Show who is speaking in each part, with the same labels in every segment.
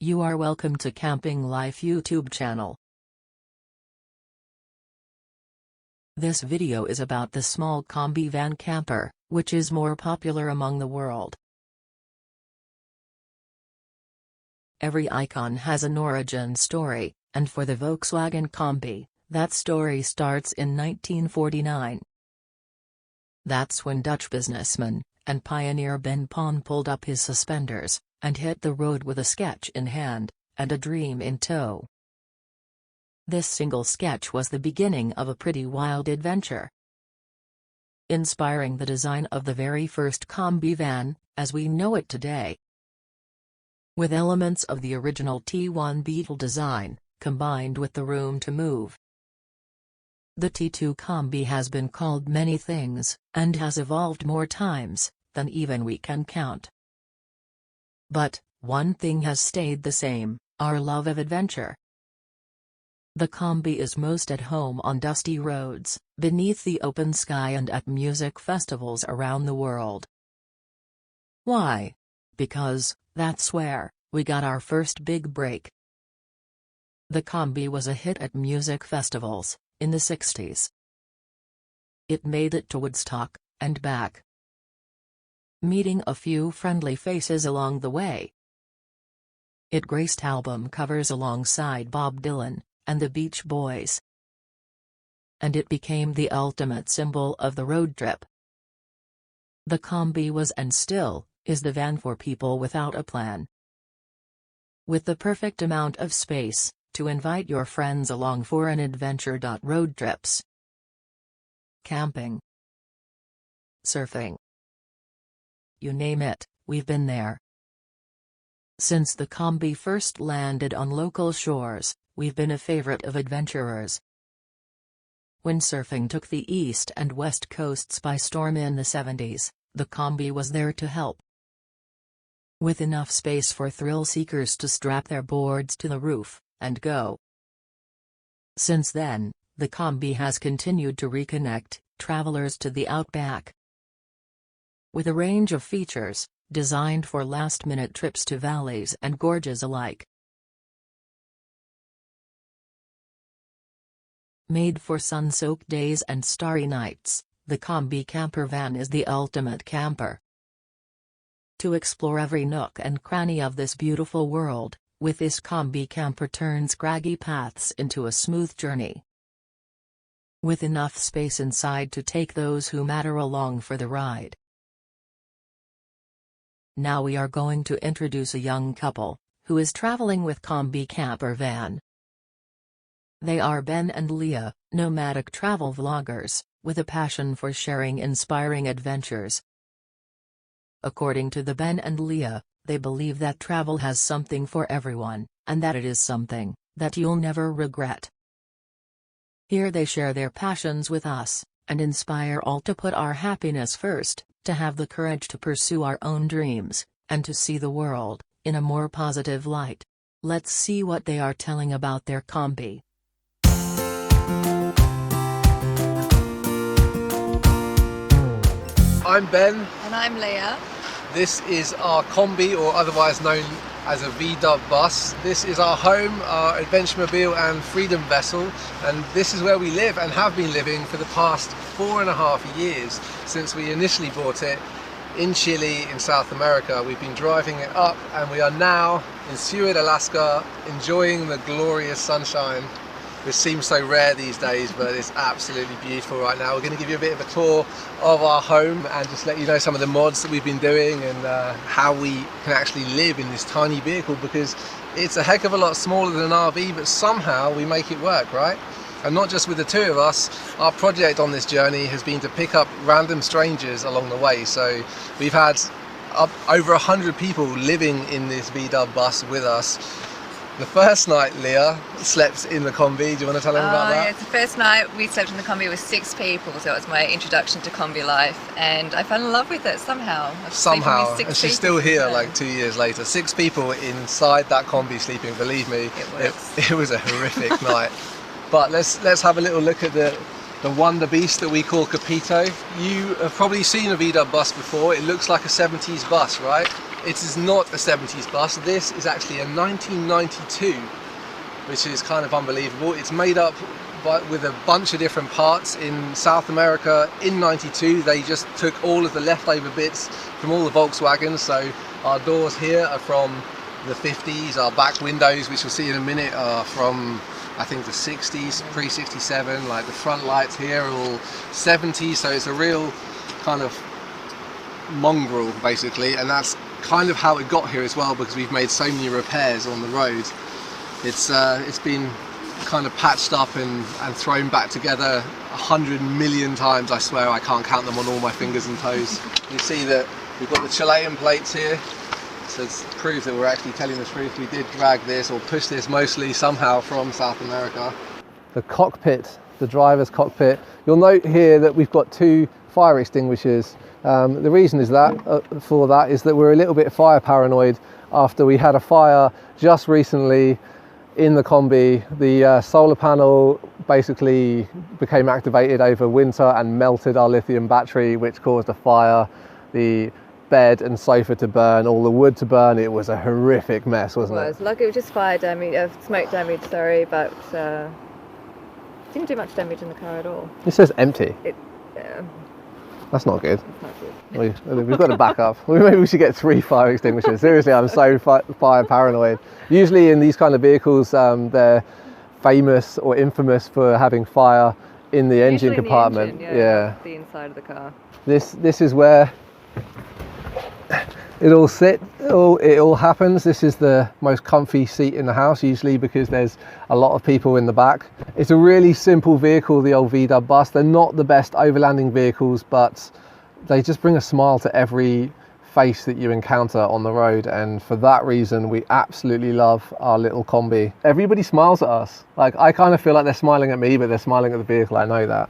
Speaker 1: You are welcome to Camping Life YouTube channel. This video is about the small combi van camper, which is more popular among the world. Every icon has an origin story, and for the Volkswagen combi, that story starts in 1949. That's when Dutch businessman and pioneer Ben Pon pulled up his suspenders and hit the road with a sketch in hand and a dream in tow. This single sketch was the beginning of a pretty wild adventure, inspiring the design of the very first combi van, as we know it today. With elements of the original T1 Beetle design, combined with the room to move. The T2 combi has been called many things, and has evolved more times than even we can count. But one thing has stayed the same: our love of adventure. The combi is most at home on dusty roads, beneath the open sky, and at music festivals around the world. Why? Because that's where we got our first big break. The combi was a hit at music festivals in the 60s. It made it to Woodstock and back, meeting a few friendly faces along the way. It graced album covers alongside Bob Dylan and the Beach Boys. And it became the ultimate symbol of the road trip. The combi was and still is the van for people without a plan. With the perfect amount of space to invite your friends along for an adventure. Road trips, camping, surfing. You name it, we've been there. Since the combi first landed on local shores, we've been a favorite of adventurers. When surfing took the east and west coasts by storm in the 70s, the combi was there to help. With enough space for thrill seekers to strap their boards to the roof and go. Since then, the combi has continued to reconnect travelers to the outback. With a range of features, designed for last-minute trips to valleys and gorges alike. Made for sun-soaked days and starry nights, the combi camper van is the ultimate camper. To explore every nook and cranny of this beautiful world, with this combi camper turns craggy paths into a smooth journey. With enough space inside to take those who matter along for the ride. Now we are going to introduce a young couple, who is traveling with combi camper van. They are Ben and Leah, nomadic travel vloggers, with a passion for sharing inspiring adventures. According to the Ben and Leah, they believe that travel has something for everyone, and that it is something that you'll never regret. Here they share their passions with us, and inspire all to put our happiness first, to have the courage to pursue our own dreams, and to see the world in a more positive light. Let's see what they are telling about their combi.
Speaker 2: I'm Ben.
Speaker 3: And I'm Leah.
Speaker 2: This is our combi, or otherwise known as a VW bus. This is our home, our adventure-mobile and freedom vessel, and this is where we live and have been living for the past 4.5 years since we initially bought it in Chile in South America. We've been driving it up and we are now in Seward, Alaska, enjoying the glorious sunshine, which seems so rare these days, but it's absolutely beautiful right now. We're going to give you a bit of a tour of our home and just let you know some of the mods that we've been doing and how we can actually live in this tiny vehicle, because it's a heck of a lot smaller than an RV, but somehow we make it work, right? And not just with the two of us. Our project on this journey has been to pick up random strangers along the way. So we've had over 100 people living in this VW bus with us. The first night Leah slept in the combi. Do you want to tell them about that?
Speaker 3: Yeah, the first night we slept in the combi with 6 people, so it was my introduction to combi life, and I fell in love with it somehow.
Speaker 2: Somehow, and she's still here like 2 years later. 6 people inside that combi sleeping, believe me, it was a horrific night. But let's have a little look at the wonder beast that we call Capito. You have probably seen a VW bus before. It looks like a 70s bus, right? It is not a 70s bus. This is actually a 1992, which is kind of unbelievable. It's made up with a bunch of different parts. In South America in 92 they just took all of the leftover bits from all the Volkswagens. So our doors here are from the 50s, our back windows, which you'll see in a minute, are from I think the 60s, pre-67. Like the front lights here are all 70s, so it's a real kind of mongrel basically, and that's kind of how it got here as well, because we've made so many repairs on the road. It's been kind of patched up and thrown back together 100 million times. I swear I can't count them on all my fingers and toes. You see that we've got the Chilean plates here, so it's proof that we're actually telling the truth. We did drag this or push this mostly somehow from South America. The cockpit, the driver's cockpit, you'll note here that we've got 2 fire extinguishers. The reason is for that is that we're a little bit fire paranoid after we had a fire just recently in the combi. The solar panel basically became activated over winter and melted our lithium battery, which caused a fire. The bed and sofa to burn, all the wood to burn. It was a horrific mess, wasn't it?
Speaker 3: Luckily it was just fire damage, smoke damage, sorry, but didn't do much damage in the car at all.
Speaker 2: It says empty.
Speaker 3: Yeah.
Speaker 2: That's not good.
Speaker 3: It's not good.
Speaker 2: We've got to back up. Maybe we should get 3 fire extinguishers. Seriously, I'm so fire paranoid. Usually in these kind of vehicles, they're famous or infamous for having fire in the engine compartment.
Speaker 3: Yeah, the inside of the car.
Speaker 2: This is where it all happens. This is the most comfy seat in the house, usually, because there's a lot of people in the back. It's a really simple vehicle, the old VW bus. They're not the best overlanding vehicles, but they just bring a smile to every face that you encounter on the road, and for that reason we absolutely love our little combi. Everybody smiles at us. Like, I kind of feel like they're smiling at me, but they're smiling at the vehicle, I know that.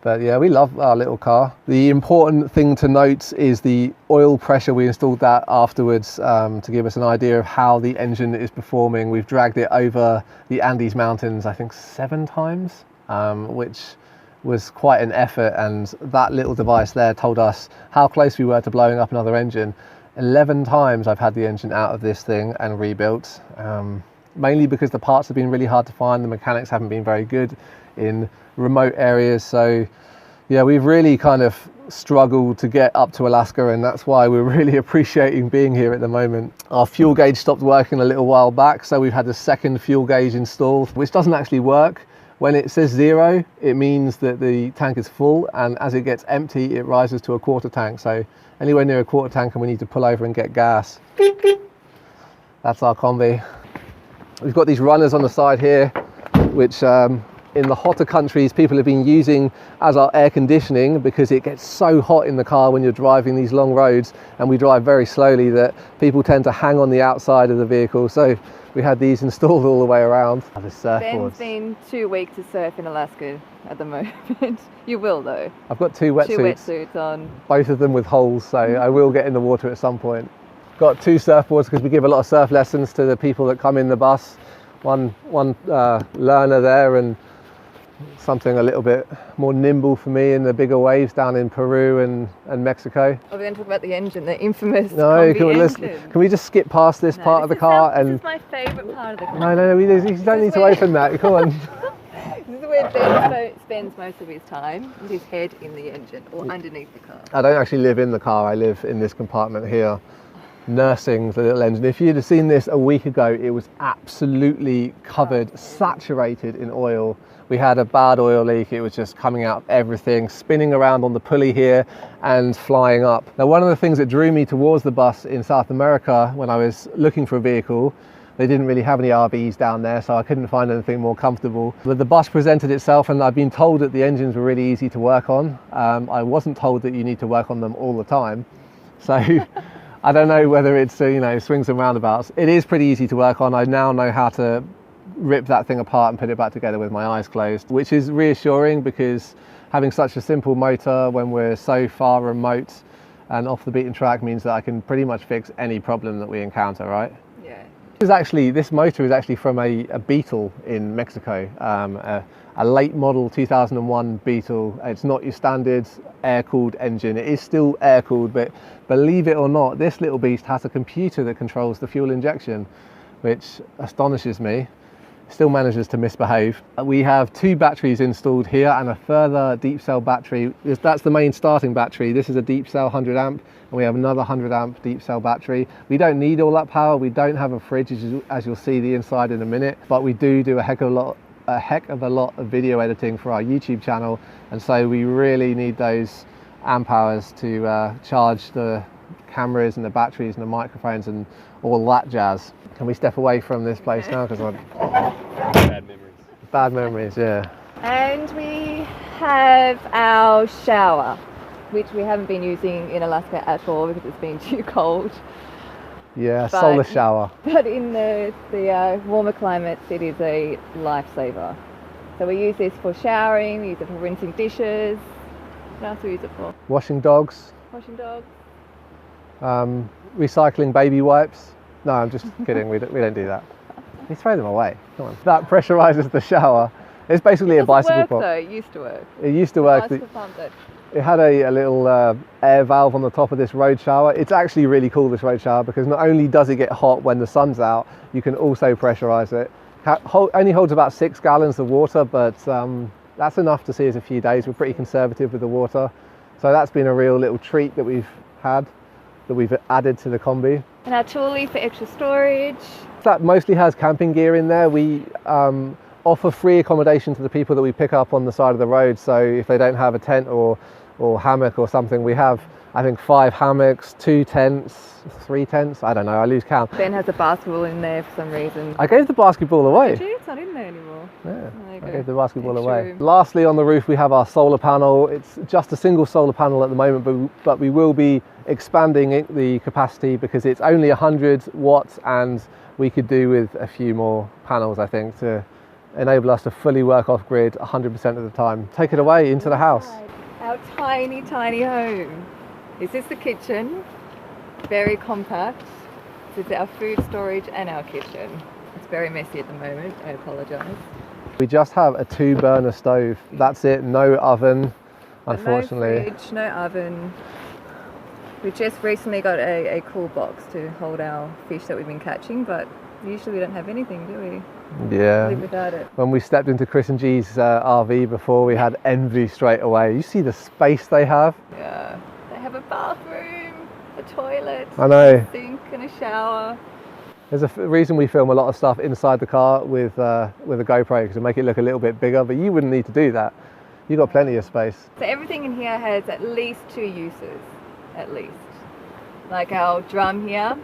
Speaker 2: But yeah, we love our little car. The important thing to note is the oil pressure. We installed that afterwards to give us an idea of how the engine is performing. We've dragged it over the Andes Mountains, I think 7 times, which was quite an effort. And that little device there told us how close we were to blowing up another engine. 11 times I've had the engine out of this thing and rebuilt, mainly because the parts have been really hard to find. The mechanics haven't been very good in remote areas, so yeah, we've really kind of struggled to get up to Alaska, and that's why we're really appreciating being here at the moment. Our fuel gauge stopped working a little while back, so we've had a second fuel gauge installed, which doesn't actually work. When it says 0, it means that the tank is full, and as it gets empty it rises to a quarter tank. So anywhere near a quarter tank and we need to pull over and get gas. That's our combi. We've got these runners on the side here, which in the hotter countries people have been using as our air conditioning, because it gets so hot in the car when you're driving these long roads, and we drive very slowly, that people tend to hang on the outside of the vehicle. So we had these installed all the way around. The surfboards.
Speaker 3: Ben's been too weak to surf in Alaska at the moment. You will though.
Speaker 2: I've got 2 wetsuits.
Speaker 3: 2 wetsuits on.
Speaker 2: Both of them with holes, so I will get in the water at some point. Got 2 surfboards because we give a lot of surf lessons to the people that come in the bus. One learner there, and something a little bit more nimble for me in the bigger waves down in Peru and Mexico.
Speaker 3: Are we going to talk about the engine, the infamous
Speaker 2: No,
Speaker 3: combi
Speaker 2: can we just skip past this part of the car?
Speaker 3: This is my favourite part of the car.
Speaker 2: No, you don't need to open that. Come on.
Speaker 3: This is where Ben spends most of his time, with his head in the engine or underneath the car.
Speaker 2: I don't actually live in the car. I live in this compartment here, nursing the little engine. If you'd have seen this a week ago, it was absolutely covered, saturated in oil. We had a bad oil leak. It was just coming out of everything, spinning around on the pulley here and flying up. Now, one of the things that drew me towards the bus in South America when I was looking for a vehicle, they didn't really have any RVs down there, so I couldn't find anything more comfortable. But the bus presented itself, and I've been told that the engines were really easy to work on. I wasn't told that you need to work on them all the time. So I don't know whether it's, swings and roundabouts. It is pretty easy to work on. I now know how to rip that thing apart and put it back together with my eyes closed, which is reassuring, because having such a simple motor when we're so far remote and off the beaten track means that I can pretty much fix any problem that we encounter, right?
Speaker 3: Yeah,
Speaker 2: This motor is actually from a Beetle in Mexico, a late model 2001 Beetle. It's not your standard air-cooled engine. It is still air-cooled, but believe it or not, this little beast has a computer that controls the fuel injection, which astonishes me. Still manages to misbehave. We have 2 batteries installed here and a further deep cell battery. That's the main starting battery. This is a deep cell 100 amp, and we have another 100 amp deep cell battery. We don't need all that power. We don't have a fridge, as you'll see the inside in a minute, but we do a heck of a lot of video editing for our YouTube channel, and so we really need those amp hours to charge the cameras and the batteries and the microphones and all that jazz. Can we step away from this place now? Because
Speaker 4: Bad memories.
Speaker 2: Bad memories, yeah.
Speaker 3: And we have our shower, which we haven't been using in Alaska at all because it's been too cold.
Speaker 2: Yeah, solar shower.
Speaker 3: But in the warmer climates, it is a lifesaver. So we use this for showering, we use it for rinsing dishes. What else do we use it for?
Speaker 2: Washing dogs.
Speaker 3: Washing dogs.
Speaker 2: Recycling baby wipes. No, I'm just kidding. We don't do that. You throw them away. Come on. That pressurizes the shower. It's basically a bicycle pump.
Speaker 3: Though. It used to work.
Speaker 2: It used to work.
Speaker 3: Bicycle pump did.
Speaker 2: It had a little air valve on the top of this road shower. It's actually really cool, this road shower, because not only does it get hot when the sun's out, you can also pressurize it. Only holds about 6 gallons of water, but that's enough to see us a few days. We're pretty conservative with the water. So that's been a real little treat that we've had, that we've added to the combi.
Speaker 3: And our trolley for extra storage.
Speaker 2: That mostly has camping gear in there. We offer free accommodation to the people that we pick up on the side of the road. So if they don't have a tent or hammock or something, we have, I think, 5 hammocks, 2 tents, 3 tents. I don't know, I lose count.
Speaker 3: Ben has a basketball in there for some reason.
Speaker 2: I gave the basketball away.
Speaker 3: Did you? It's not in there anymore.
Speaker 2: Yeah,
Speaker 3: I
Speaker 2: gave the basketball away.
Speaker 3: Room.
Speaker 2: Lastly, on the roof, we have our solar panel. It's just a single solar panel at the moment, but we will be expanding the capacity because it's only 100 watts, and we could do with a few more panels, I think, to enable us to fully work off grid 100% of the time. Take it away into the house.
Speaker 3: Our tiny, tiny home. This is the kitchen, very compact. This is our food storage and our kitchen. It's very messy at the moment, I apologise.
Speaker 2: We just have a 2-burner stove. That's it, no oven, unfortunately.
Speaker 3: No fridge, no oven. We just recently got a cool box to hold our fish that we've been catching, but usually we don't have anything, do we?
Speaker 2: Yeah.
Speaker 3: Live without it.
Speaker 2: When we stepped into Chris and G's RV before, we had envy straight away. You see the space they have?
Speaker 3: Yeah. They have a bathroom, a toilet,
Speaker 2: I know.
Speaker 3: a sink and a shower.
Speaker 2: There's a reason we film a lot of stuff inside the car with a GoPro, because to make it look a little bit bigger, but you wouldn't need to do that. You've got plenty of space.
Speaker 3: So everything in here has at least 2 uses, at least. Like our drum here,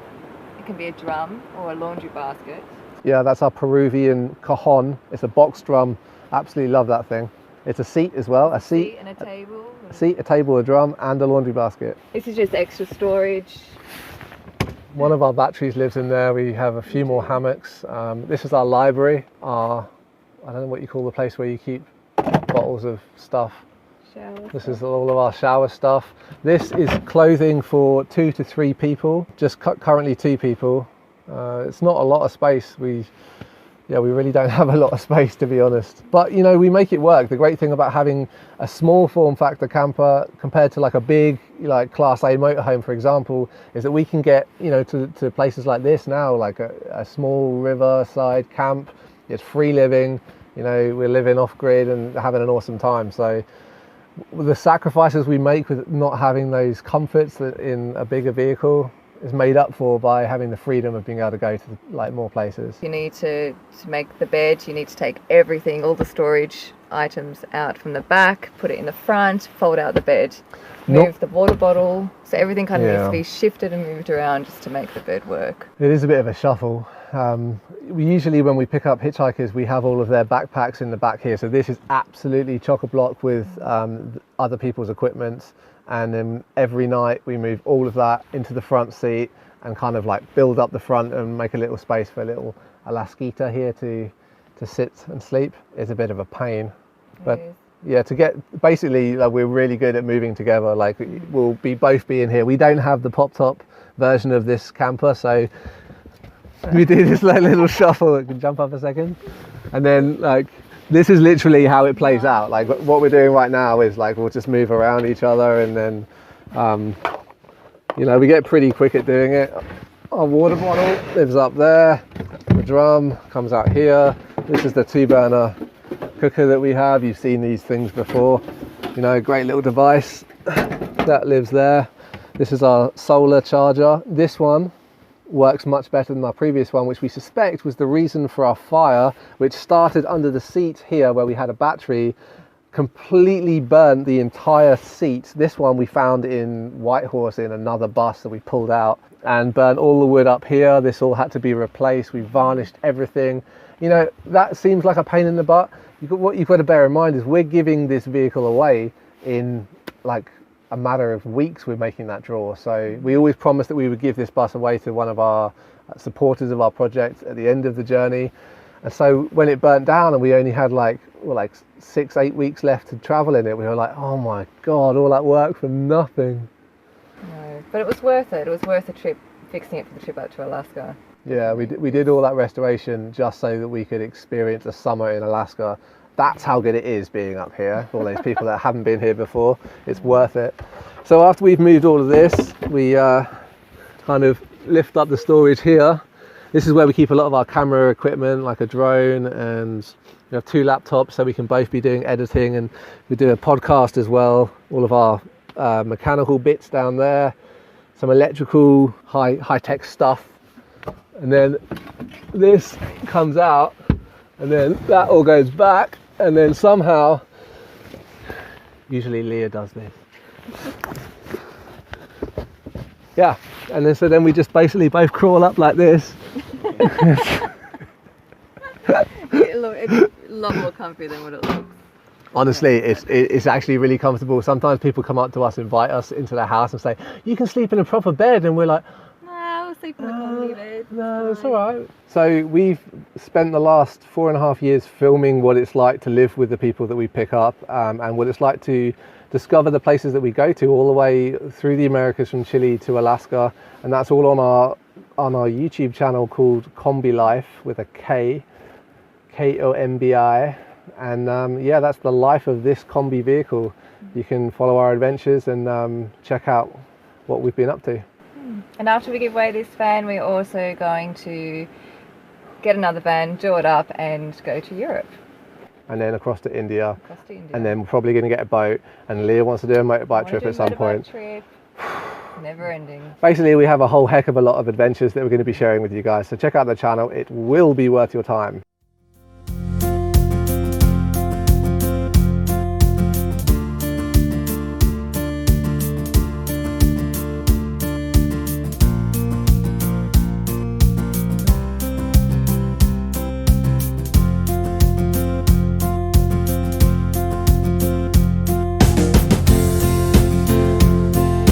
Speaker 3: it can be a drum or a laundry basket.
Speaker 2: Yeah, that's our Peruvian cajon. It's a box drum. Absolutely love that thing. It's a seat as well. A seat
Speaker 3: and a table.
Speaker 2: A seat, a table, a drum, and a laundry basket.
Speaker 3: This is just extra storage.
Speaker 2: One of our batteries lives in there. We have a few more hammocks. This is our library. I don't know what you call the place where you keep bottles of stuff. This is all of our shower stuff. This is clothing for 2 to 3 people. Just currently 2 people. It's not a lot of space. We really don't have a lot of space, to be honest. But you know, we make it work. The great thing about having a small form factor camper compared to like a big, like Class A motorhome, for example, is that we can get, you know, to places like this now, like a small riverside camp. It's free living. You know, we're living off grid and having an awesome time. So the sacrifices we make with not having those comforts that in a bigger vehicle is made up for by having the freedom of being able to go to like more places.
Speaker 3: You need to make the bed, you need to take everything, all the storage items out from the back, put it in the front, fold out the bed, move the water bottle, so everything kind of needs to be shifted and moved around just to make the bed work.
Speaker 2: It is a bit of a shuffle. We usually, when we pick up hitchhikers, we have all of their backpacks in the back here, so this is absolutely chock-a-block with other people's equipment. And then every night we move all of that into the front seat and kind of like build up the front and make a little space for a little Alaskita here to sit and sleep. Is a bit of a pain, but yeah, to get basically like, we're really good at moving together. Like we'll both be in here. We don't have the pop top version of this camper, so We do this like little shuffle. It can jump up a second, and then like this is literally how it plays out. Like what we're doing right now is like we'll just move around each other, and then you know, we get pretty quick at doing it. Our water bottle lives up there. The drum comes out here. This is the 2-burner cooker that we have. You've seen these things before. You know, great little device that lives there. This is our solar charger. This one works much better than our previous one, which we suspect was the reason for our fire, which started under the seat here where we had a battery, completely burnt the entire seat. This one we found in Whitehorse in another bus that we pulled out, and burnt all the wood up here. This all had to be replaced. We varnished everything. You know, that seems like a pain in the butt. What you've got to bear in mind is we're giving this vehicle away in like a matter of weeks. We're making that draw. So we always promised that we would give this bus away to one of our supporters of our project at the end of the journey. And so when it burnt down and we only had like 6-8 weeks left to travel in it, we were like, oh my God, all that work for nothing.
Speaker 3: No, but it was worth it. It was worth the trip, fixing it for the trip out to Alaska.
Speaker 2: Yeah, we did all that restoration just so that we could experience a summer in Alaska. That's how good it is being up here. For all those people that haven't been here before, it's worth it. So after we've moved all of this, we kind of lift up the storage here. This is where we keep a lot of our camera equipment, like a drone, and we have 2 laptops so we can both be doing editing, and we do a podcast as well. All of our mechanical bits down there, some electrical high-tech stuff. And then this comes out, and then that all goes back, and then somehow, usually Leah does this. Yeah, and then so then we just basically both crawl up like this.
Speaker 3: It's a lot more comfy than what it looks.
Speaker 2: Honestly, it's actually really comfortable. Sometimes people come up to us, invite us into their house and say, you can sleep in a proper bed, and we're like,
Speaker 3: I'll sleep in a comfy bed.
Speaker 2: No, it's all right. So we've spent the last 4.5 years filming what it's like to live with the people that we pick up, and what it's like to discover the places that we go to all the way through the Americas from Chile to Alaska, and that's all on our YouTube channel called Combi Life with a K, Kombi, and yeah, that's the life of this combi vehicle. You can follow our adventures and check out what we've been up to.
Speaker 3: And after we give away this van, we're also going to get another van, do it up, and go to Europe.
Speaker 2: And then across to India. And then we're probably going to get a boat, and Leah wants to do a motorbike trip at some point.
Speaker 3: Trip. Never ending.
Speaker 2: Basically, we have a whole heck of a lot of adventures that we're going to be sharing with you guys, so check out the channel. It will be worth your time.